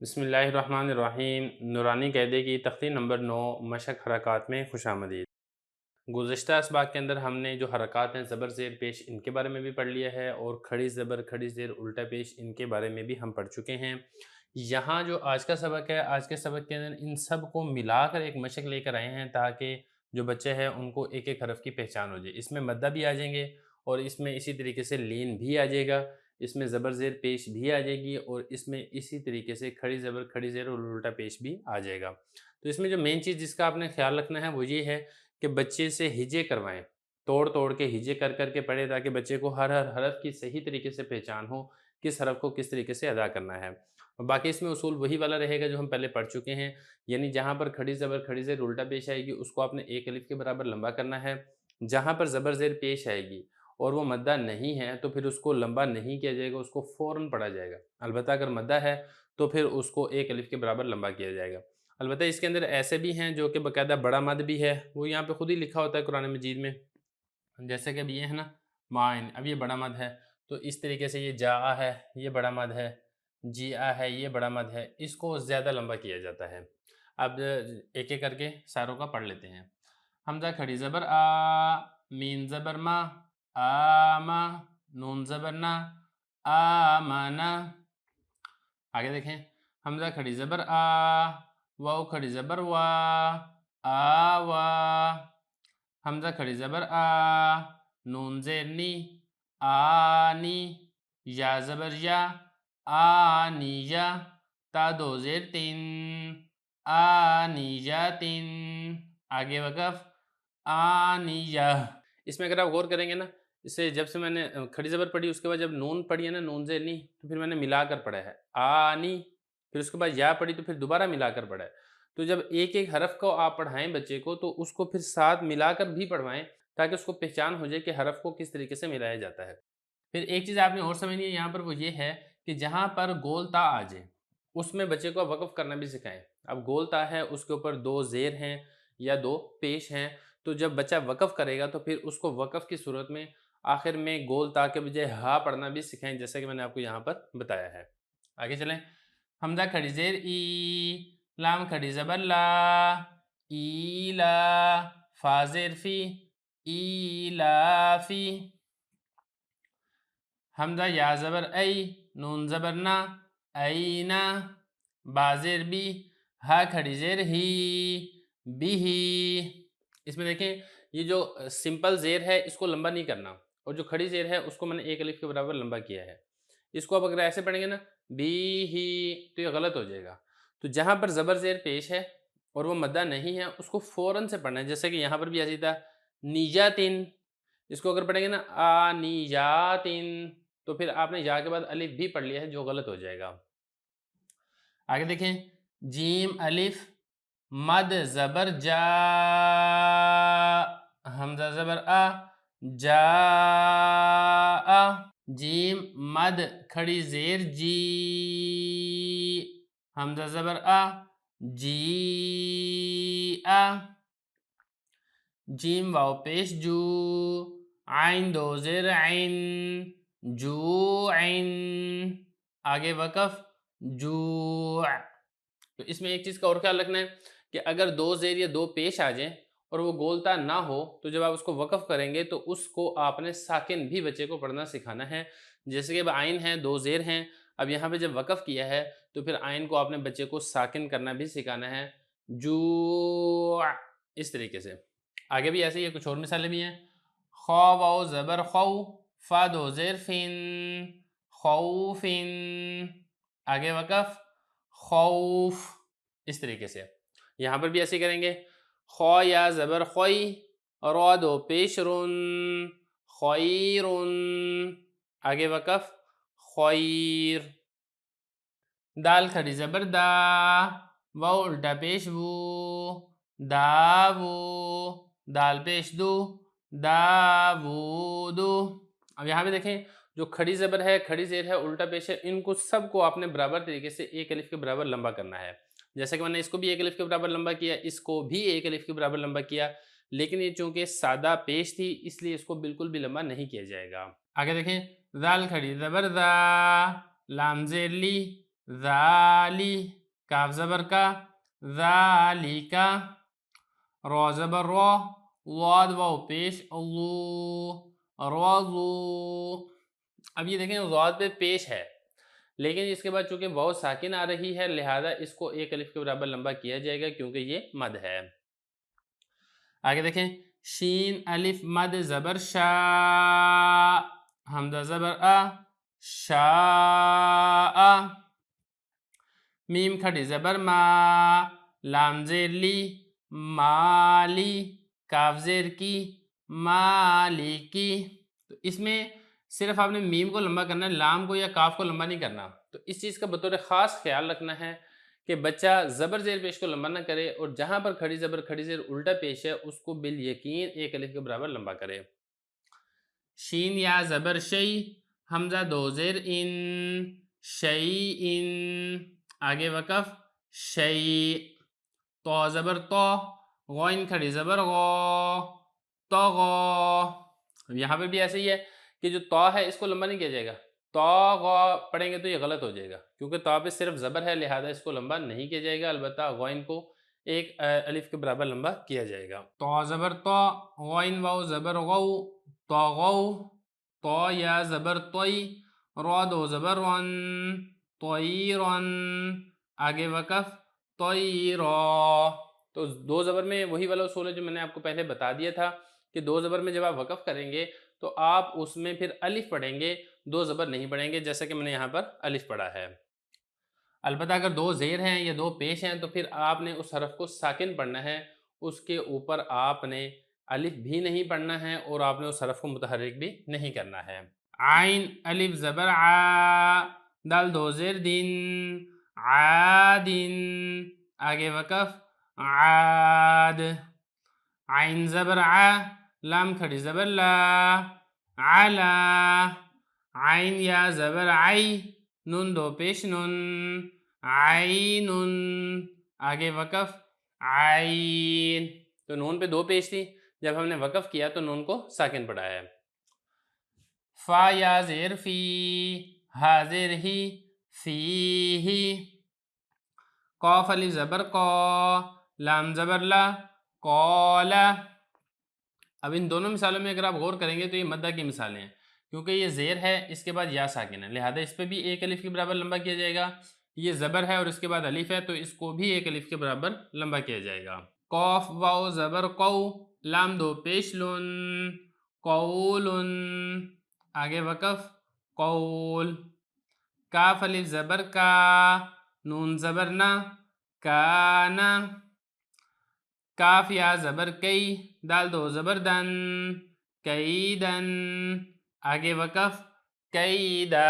बिस्मिल्लाहिर्रहमानिर्रहीम। नूरानी कायदे की तख्ती नंबर 9 मशक हरकत में खुश आमदीद। गुज़िश्ता असबाक़ के अंदर हमने जो हरकत हैं ज़बर ज़ेर पेश इनके बारे में भी पढ़ लिया है और खड़ी ज़बर खड़ी ज़ेर उल्टा पेश इनके बारे में भी हम पढ़ चुके हैं। यहाँ जो आज का सबक है, आज के सबक के अंदर इन सब को मिलाकर एक मशक लेकर आए हैं ताकि जो बच्चे हैं उनको एक एक हरफ की पहचान हो जाए। इसमें मद्दा भी आ जाएंगे और इसमें इसी तरीके से लीन भी आ जाएगा, इसमें ज़बर ज़ेर पेश भी आ जाएगी और इसमें इसी तरीके से खड़ी ज़बर खड़ी ज़ेर और उल्टा पेश भी आ जाएगा। तो इसमें जो मेन चीज़ जिसका आपने ख्याल रखना है वो ये है कि बच्चे से हिजे करवाएं, तोड़ तोड़ के हिजे कर कर के पढ़े ताकि बच्चे को हर हर हरफ की सही तरीके से पहचान हो, किस हरफ को किस तरीके से अदा करना है। और बाकी इसमें उसूल वही वाला रहेगा जो हम पहले पढ़ चुके हैं, यानी जहाँ पर खड़ी ज़बर खड़ी ज़ेर उल्टा पेश आएगी उसको आपने एक अलिफ के बराबर लंबा करना है। जहाँ पर ज़बर ज़ेर पेश आएगी और वो मद्दा नहीं है तो फिर उसको लंबा नहीं किया जाएगा, उसको फ़ौरन पढ़ा जाएगा। अलबत्ता अगर मद्दा है तो फिर उसको एक अलिफ के बराबर लंबा किया जाएगा। अलबत्ता इसके अंदर ऐसे भी हैं जो कि बाकायदा बड़ा मद भी है, वो यहाँ पे खुद ही लिखा होता है कुरान मजीद में। जैसे कि अब ये है ना माइन, अब ये बड़ा मद है, तो इस तरीके से ये जा है, ये बड़ा मद है, जिया है, ये बड़ा मद है, इसको ज़्यादा लंबा किया जाता है। अब एक एक करके सारों का पढ़ लेते हैं। हमज़ा खड़ी ज़बर आ, मीम ज़बर मा, आमा, नून ज़बर ना, आमाना। आगे देखें, हमज़ा खड़ी ज़बर आ, वाव खड़ी ज़बर वा, आवा। हमज़ा खड़ी ज़बर आ, नून ज़ेर नी, आनी। या ज़बर या, आनिया। ता दो ज़ेर तीन, आनियातिन। आगे वक़फ़, आनिया। इसमें अगर आप गौर करेंगे ना, इससे जब से मैंने खड़ी ज़बर पढ़ी उसके बाद जब नून पढ़ी है ना, नून ज़ेर नी, तो फिर मैंने मिलाकर पढ़ा है, आनी। फिर उसके बाद या पढ़ी तो फिर दोबारा मिलाकर पढ़ा है। तो जब एक-एक हरफ को आप पढ़ाएँ बच्चे को तो उसको फिर साथ मिलाकर भी पढ़वाएँ ताकि उसको पहचान हो जाए कि हरफ को किस तरीके से मिलाया जाता है। फिर एक चीज़ आपने और समझनी है यहाँ पर, वो ये है कि जहाँ पर गोल ता आ जाए, उसमें बच्चे को वक़्फ़ करना भी सिखाएँ। अब गोल ता है, उसके ऊपर 2 ज़ेर हैं या 2 पेश हैं, तो जब बच्चा वक़्फ़ करेगा तो फिर उसको वक़्फ़ की सूरत में आखिर में गोल ता के बजाय हा पढ़ना भी सिखाएँ, जैसा कि मैंने आपको यहाँ पर बताया है। आगे चलें, हमज़ा खड़ी ज़ेर ई, लाम खड़ी ज़बर ला, ईला। फ़ा ज़ेर फ़ी, ईलाफ़ी। हमज़ा या ज़बर ऐ, नून ज़बर ना, ऐना। बा ज़ेर बी, हा खड़ी ज़ेर ही, बिही। इसमें देखें, ये जो सिंपल ज़ेर है इसको लंबा नहीं करना और जो खड़ी ज़ेर है उसको मैंने एक अलिफ के बराबर लंबा किया है। इसको अब अगर ऐसे पढ़ेंगे ना, बी ही, तो ये गलत हो जाएगा। तो जहाँ पर ज़बर ज़ेर पेश है और वो मद्दा नहीं है उसको फ़ौरन से पढ़ना है, जैसे कि यहाँ पर भी ऐसे ही था, निजातिन। इसको अगर पढ़ेंगे ना, आनियातिन, तो फिर आपने या के बाद अलिफ भी पढ़ लिया है जो गलत हो जाएगा। आगे देखें, जीम अलिफ, मद ज़बर जा, हमज़ा ज़बर आ, जा। जीम मद खड़ी ज़ेर जी, हमज़ा ज़बर आ, जी आ। जीम वाव पेश जू, आइन दो ज़ेर ऐन, जू ऐन। आगे वक़फ़, जू। तो इसमें एक चीज़ का और ख्याल रखना है कि अगर 2 ज़ेर या 2 पेश आ जाएँ और वो गोलता ना हो तो जब आप उसको वक़फ़ करेंगे तो उसको आपने साकिन भी बच्चे को पढ़ना सिखाना है। जैसे कि अब आइन है, 2 ज़ेर हैं, अब यहाँ पे जब वक़फ़ किया है तो फिर आइन को आपने बच्चे को साकिन करना भी सिखाना है, जू, इस तरीके से। आगे भी ऐसे ही है, कुछ और मिसालें भी हैं। खौ वाव ज़बर खौ, फ़ा दो ज़ेर फ़िन, खौफ़िन। आगे वक़फ़, खौफ़, इस तरीके से। यहाँ पर भी ऐसे ही करेंगे, खौ या ज़बर ख़ोई, रौ दो पेश रुन, ख़ैरुन। आगे वक़फ़, ख़ैर। दाल खड़ी ज़बर दा, वाव उल्टा पेश वू, दावू। दाल पेश दू, दावूदू। अब यहाँ पे देखें, जो खड़ी ज़बर है, खड़ी ज़ेर है, उल्टा पेश है, इनको सबको आपने बराबर तरीके से एक अलिफ के बराबर लंबा करना है। जैसे कि मैंने इसको भी एक अलिफ के बराबर लंबा किया, इसको भी एक अलिफ के बराबर लंबा किया, लेकिन ये चूंकि सादा पेश थी इसलिए इसको बिल्कुल भी लंबा नहीं किया जाएगा। आगे देखें, दाल खड़ी ज़बर दा, लाम ज़ेर ली, ذالی، کاف زبر کا، ذالی کا، رو زبر رو، واد واو پیش، اللہ، روزو۔ اب یہ دیکھیں ضاد پہ پیش ہے، لیکن اس کے بعد چونکہ واو ساکن آ رہی ہے لہذا اس کو ایک الف کے برابر لمبا کیا جائے گا کیونکہ یہ مد ہے۔ آگے دیکھیں شین الف مد زبر شا، حمزہ زبر شاء، میم کھڑی زبر ما، لام زیر لی، مالی، کاف زیر کی، مالی کی۔ تو اس میں صرف آپ نے میم کو لمبا کرنا ہے، لام کو یا کاف کو لمبا نہیں کرنا۔ تو اس چیز کا بطور خاص خیال رکھنا ہے کہ بچہ زبر زیر پیش کو لمبا نہ کرے اور جہاں پر کھڑی زبر کھڑی زیر الٹا پیش ہے اس کو بالیقین ایک الف کے برابر لمبا کرے۔ شین یا زبر شی، حمزہ دو زیر ان، شی ان، آگے وقف شی، تو زبر تو، غوین کھڑی زبر غو، تو غو۔ یہاں پہ بھی ایسے ہی ہے کہ جو تو ہے اس کو لمبا نہیں کیا جائے گا، تو غو پڑھیں گے تو یہ غلط ہو جائے گا کیونکہ تو پہ صرف زبر ہے لہذا اس کو لمبا نہیں کیا جائے گا، البتہ غوین کو ایک الف کے برابر لمبا کیا جائے گا۔ تو زبر تو، غوین واو زبر غو، تو غو، تو یا زبر توئی، رو دو زبر رون، توئی رون، آگے وقف توئی رو۔ تو دو زبر میں وہی والا اصول ہے جو میں نے آپ کو پہلے بتا دیا تھا کہ دو زبر میں جب آپ وقف کریں گے تو آپ اس میں پھر الف پڑھیں گے، دو زبر نہیں پڑھیں گے، جیسا کہ میں نے یہاں پر الف پڑھا ہے۔ البتہ اگر دو زیر ہیں یا دو پیش ہیں تو پھر آپ نے اس حرف کو ساکن پڑھنا ہے، اس کے اوپر آپ نے الف بھی نہیں پڑھنا ہے اور آپ نے اس حرف کو متحرک بھی نہیں کرنا ہے۔ عین الف زبر عا، دال دو زیر دن، عادن، آگے وقف عاد، عین زبر ع، لام کھڑی زبر لا، علا، عین یا زبر عی، نون دو پیش نون، عین، آگے وقف عین۔ تو نون پہ دو پیش تھی، جب ہم نے وقف کیا تو نون کو ساکن پڑھا ہے۔ فا یا زیر فی، ہا زیر ہی، فی ہی، قاف الف زبر قا، لام زبر لا، قولا۔ اب ان دونوں مثالوں میں اگر آپ غور کریں گے تو یہ مدہ کی مثالیں ہیں کیونکہ یہ زیر ہے اس کے بعد یا ساکن ہے لہذا اس پہ بھی ایک الف کے برابر لمبا کیا جائے گا، یہ زبر ہے اور اس کے بعد الف ہے تو اس کو بھی ایک الف کے برابر لمبا کیا جائے گا۔ قاف واو زبر قو، لام دو پیش لن، قول، آگے وقف قول، کاف الف زبر کا، نون زبر نا، کانا، کاف یا زبر کئی، دال دو زبر دن، کیدن، آگے وقف کیدا۔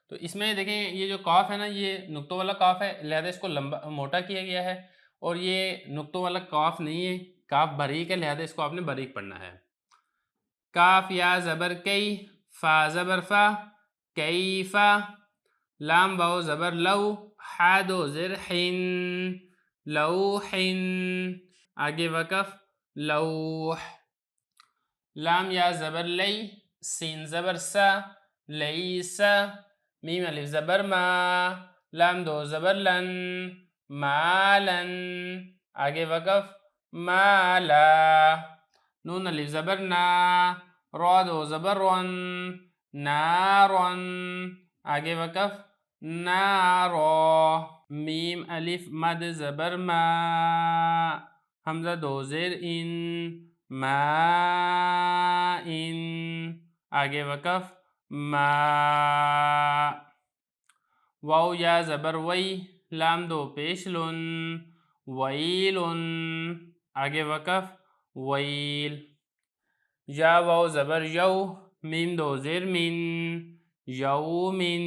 تو اس میں دیکھیں یہ جو قاف ہے نا یہ نقطوں والا قاف ہے لہذا اس کو لمبا موٹا کیا گیا ہے، اور یہ نقطوں والا قاف نہیں ہے، قاف باریک ہے لہذا اس کو آپ نے باریک پڑھنا ہے۔ کاف یا زبر کئی، فا زبر فا، کیفا، لام واو زبر لو، حا دو زر حن، لوحن، آگے وقف لوح، لام یا زبر لی، سین زبر سا، لیسا، میم الف زبر ما، لام دو زبر لن، مالن، آگے وقف مالا، نون الف زبر نا، رو دو زبر رون، نارون، آگے وقف نارو، میم الف مد زبر ما، حمزہ دو زیر ان، ما ان، آگے وقف ما، واو یا زبر وی، لام دو پیش لن، ویلن، آگے وقف ویل، یا واو زبر یو، میم دو زیر من، یومن،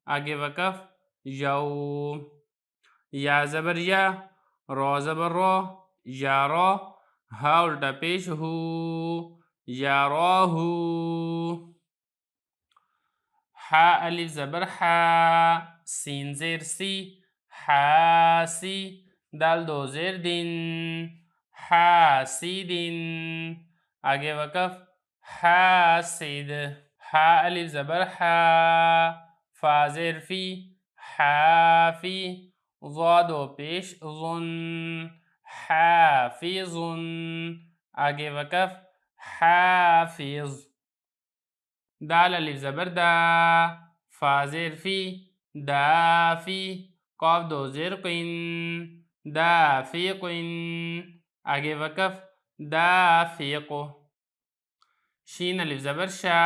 آگے وقف یوم، یا زبر یا، رو زبر رو، یا رو، ہا الٹا پیش ہو، یا رو ہو، حا الف زبر حا، سین زیر سی، حاسی، دال دو زیر دن، حاسدن، آگے وقف حاسد، حا الف زبر حا، فا زیر فی، حافی، ضاد و پیش ظن، حافظ، آگے وقف حافظ. دال الف زبر دا، فا زیر فی، دافی، قاف دو زیر قین، دافقن، آگے وقف دافق. شین الف زبر شا،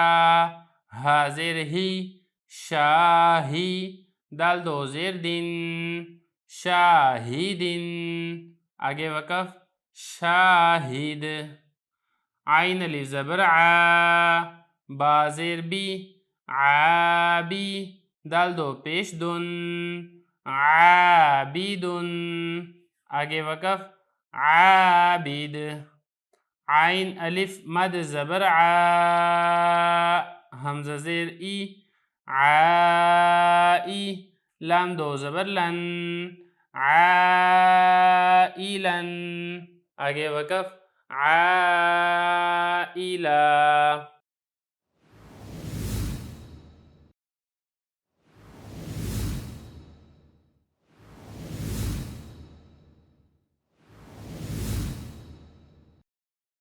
ہا زیر ہی، شاہی، دال دو زیر دن، شاہدن، آگے وقف شاہد. عین الف زبر عا، با زیر بی، عابی، دال دو پیش دن، عابدن، آگے وقف عابد. عین الف مد زبر عا، حمزہ زیر ای، عائی، لام دو زبر لن، عائلن، آگے وقف عائلہ.